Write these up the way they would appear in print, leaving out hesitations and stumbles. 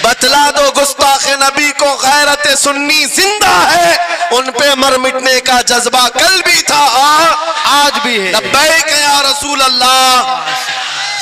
बतला दो गुस्ताख नबी को गैरत सुन्नी जिंदा है, उन पे मर मिटने का जज्बा कल भी था आज भी है। लब्बैक या रसूल अल्लाह,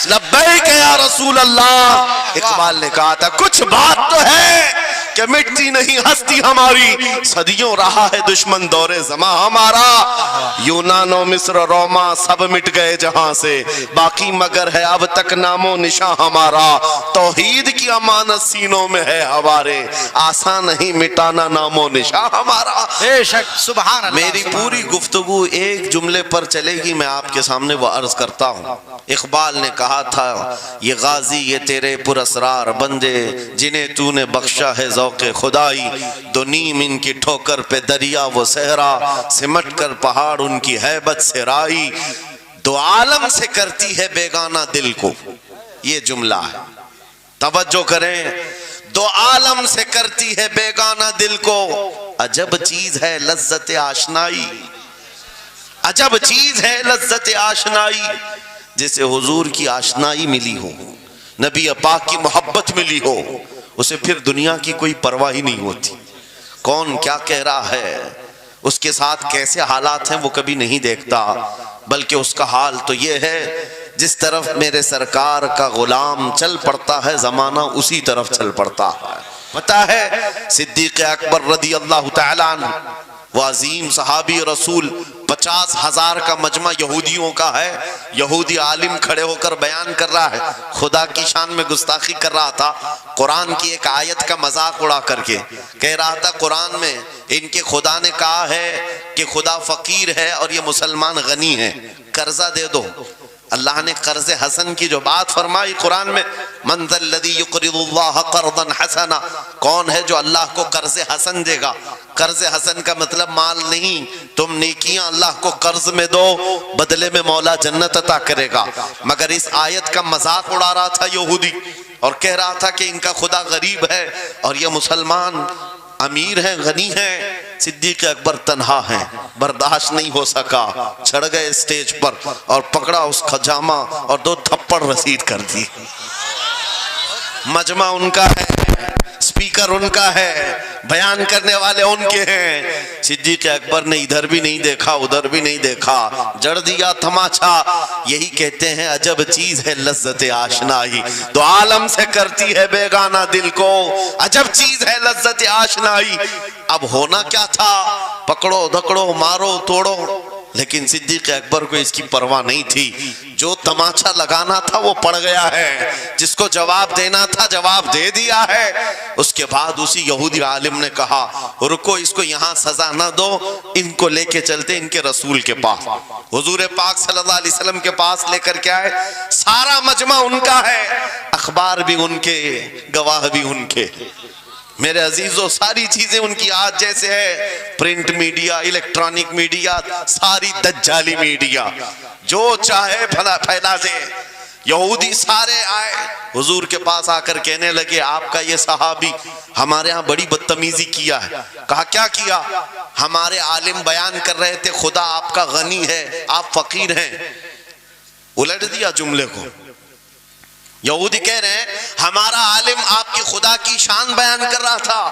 लब्बैक या रसूल अल्लाह। इकबाल ने कहा था कुछ बात तो है कि मिटती नहीं हस्ती हमारी, सदियों रहा है दुश्मन दौरे जमा हमारा। यूनानो मिस्र रोमा सब मिट गए जहां से, बाकी मगर है अब तक नामो निशा हमारा। तौहीद की अमानत सीनों में है हमारे, आसान नहीं मिटाना नामो निशा हमारा। बेशक सुभान अल्लाह। मेरी पूरी गुफ्तगू एक जुमले पर चलेगी, मैं आपके सामने वो अर्ज करता हूँ। इकबाल ने कहा था ये गाजी ये तेरे पुरस्रार बंदे, जिन्हें तूने बख्शा है ज़ौक़े खुदाई। दो नीम इनकी ठोकर पे दरिया वो सहरा, सिमट कर पहाड़ उनकी हैबत से राई। दो आलम से करती है बेगाना दिल को, ये जुमला है, तवज्जो करें। दो आलम से करती है बेगाना दिल को, अजब चीज है लज्जत आशनाई, अजब चीज है लज्जत आशनाई। जिसे हुजूर की आशनाई मिली हो, नबी पाक की मोहब्बत मिली हो, उसे फिर दुनिया की कोई परवाह ही नहीं होती। कौन क्या कह रहा है, उसके साथ कैसे हालात हैं वो कभी नहीं देखता, बल्कि उसका हाल तो ये है जिस तरफ मेरे सरकार का गुलाम चल पड़ता है जमाना उसी तरफ चल पड़ता है। पता है सिद्दीक अकबर रदी अल्लाह तआला अन्हु, वो अजीम सहाबी रसूल, 50,000 का मजमा यहूदियों का है। यहूदी आलिम खड़े होकर बयान कर रहा है, खुदा की शान में गुस्ताखी कर रहा था। कुरान की एक आयत का मजाक उड़ा करके कह रहा था कुरान में इनके खुदा ने कहा है कि खुदा फकीर है और ये मुसलमान गनी है, कर्जा दे दो। अल्लाह ने कर्ज हसन की जो बात फरमाई कुरान में, मन ज़ल्लज़ी युक़रिज़ुल्लाह क़र्ज़न हसना, कौन है जो अल्लाह को कर्ज हसन देगा। कर्ज हसन का मतलब माल नहीं, तुम नेकियां अल्लाह को कर्ज में दो, बदले में मौला जन्नत अता करेगा। मगर इस आयत का मजाक उड़ा रहा था यहूदी और कह रहा था कि इनका खुदा गरीब है और ये मुसलमान अमीर हैं, गनी हैं। सिद्दीक अकबर तन्हा हैं, बर्दाश्त नहीं हो सका, चढ़ गए स्टेज पर और पकड़ा उस खजामा और 2 थप्पड़ रसीद कर दी। मजमा उनका है, स्पीकर उनका है, बयान करने वाले उनके हैं। सिद्दीक अकबर ने इधर भी नहीं देखा उधर भी नहीं देखा, जड़ दिया तमाचा। यही कहते हैं अजब चीज है लज्जत आशनाई, दो आलम से करती है बेगाना दिल को, अजब चीज है लज्जत आशनाई। अब होना क्या था, पकड़ो धकड़ो मारो तोड़ो, लेकिन सिद्दीक अकबर को इसकी परवाह नहीं थी। जो तमाचा लगाना था वो पड़ गया है, जिसको जवाब देना था जवाब दे दिया है। उसके बाद उसी यहूदी आलिम ने कहा रुको, इसको यहाँ सजा ना दो, इनको लेके चलते इनके रसूल के पास। हुजूर पाक सल्लल्लाहु अलैहि वसल्लम के पास लेकर के आए। सारा मजमा उनका है, अखबार भी उनके, गवाह भी उनके। मेरे अजीजों, सारी चीजें उनकी आज जैसे है, प्रिंट मीडिया, इलेक्ट्रॉनिक मीडिया, सारी दज्जाली मीडिया, जो चाहे फैला दे। यहूदी सारे आए हुजूर के पास आकर कहने लगे आपका ये सहाबी हमारे यहाँ बड़ी बदतमीजी किया है। कहा क्या किया? हमारे आलिम बयान कर रहे थे खुदा आपका गनी है, आप फकीर हैं। उलट दिया जुमले को। यहूदी कह रहे हैं हमारा आलिम आपकी खुदा की शान बयान कर रहा था,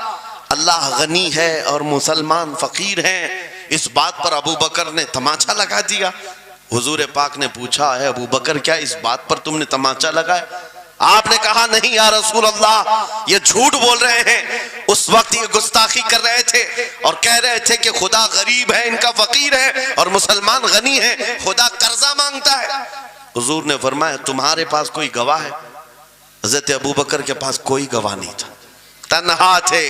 अल्लाह गनी है और मुसलमान फकीर हैं। इस बात पर अबू बकर ने तमाचा लगा दिया। हुजूर पाक ने पूछा है अबू बकर क्या इस बात पर तुमने तमाचा लगाया? आपने कहा नहीं या रसूल अल्लाह, ये झूठ बोल रहे हैं। उस वक्त ये गुस्ताखी कर रहे थे और कह रहे थे कि खुदा गरीब है, इनका फकीर है और मुसलमान गनी है, खुदा कर्जा मांगता है। हुजूर ने फरमाया तुम्हारे पास कोई गवाह है? हज़रत अबू बकर के पास कोई गवाह नहीं था, तन्हा थे।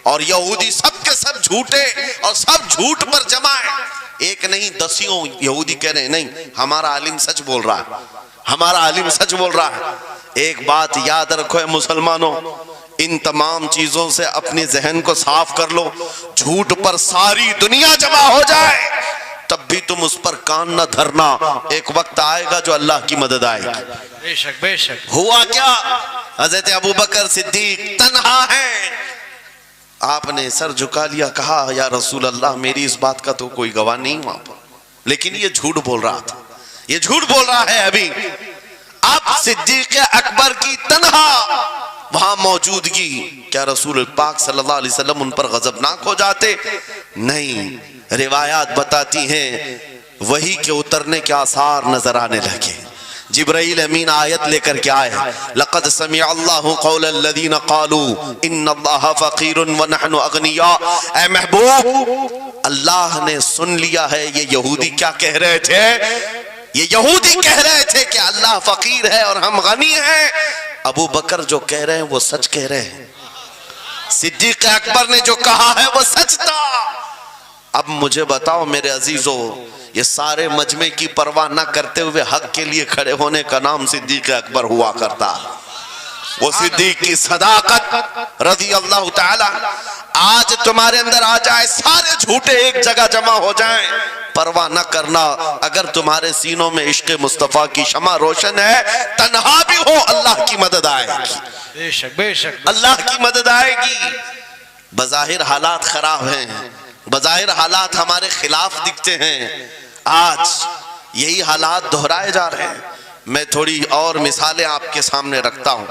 और यहूदी सब के सब झूठे और सब झूठ पर जमा है। एक नहीं दसियों यहूदी कह रहे हैं नहीं हमारा आलिम सच बोल रहा है, हमारा आलिम सच बोल रहा है। एक बात याद रखो है मुसलमानों, इन तमाम चीजों से अपने जहन को साफ कर लो। झूठ पर सारी दुनिया जमा हो जाए तब भी तुम उस पर कान न धरना, एक वक्त आएगा जो अल्लाह की मदद आएगी। बेशक बेशक। हुआ क्या? हज़रत अबू बकर सिद्दीक तन्हा है, आपने सर झुका लिया, कहा या रसूल अल्लाह मेरी इस बात का तो कोई गवाह नहीं वहां पर, लेकिन ये झूठ बोल रहा था, ये झूठ बोल रहा है। अभी अब सिद्दीक अकबर की तन्हा वहां मौजूदगी, क्या रसूल पाक सल्लल्लाहु अलैहि वसल्लम उन पर गजबनाक हो जाते? नहीं, रिवायात बताती हैं वही के उतरने के आसार नजर आने लगे। जिब्राइल अमीन आयत लेकर के आए, लक़द समिअ अल्लाहु क़ौलल लज़ीना क़ालू इन्नल्लाहा फ़क़ीरुन व नहनु अग़निया। ऐ महबूब, अल्लाह ने सुन लिया है ये यहूदी क्या कह रहे थे। ये यहूदी कह रहे थे कि अल्लाह फकीर है और हम गनी हैं। अबू बकर जो कह रहे हैं वो सच कह रहे हैं। सिद्दीक़ अकबर ने जो कहा है वो सच था। अब मुझे बताओ मेरे अजीजों, ये सारे मजमे की परवाह न करते हुए हक के लिए खड़े होने का नाम सिद्दीक़ अकबर हुआ करता। वो सिद्दीक़ की सदाकत रज़ी अल्लाह ताला आज तुम्हारे अंदर आ जाए, सारे झूठे एक जगह जमा हो जाएं, परवाह न करना। अगर तुम्हारे सीनों में इश्क़ मुस्तफ़ा की शमा रोशन है, तन्हा भी हो अल्लाह की मदद आएगी। बेशक बेशक अल्लाह की मदद आएगी। बज़ाहिर हालात खराब हैं, बज़ाहिर हालात हमारे खिलाफ दिखते हैं। आज यही हालात दोहराए जा रहे हैं। मैं थोड़ी और मिसालें आपके सामने रखता हूं।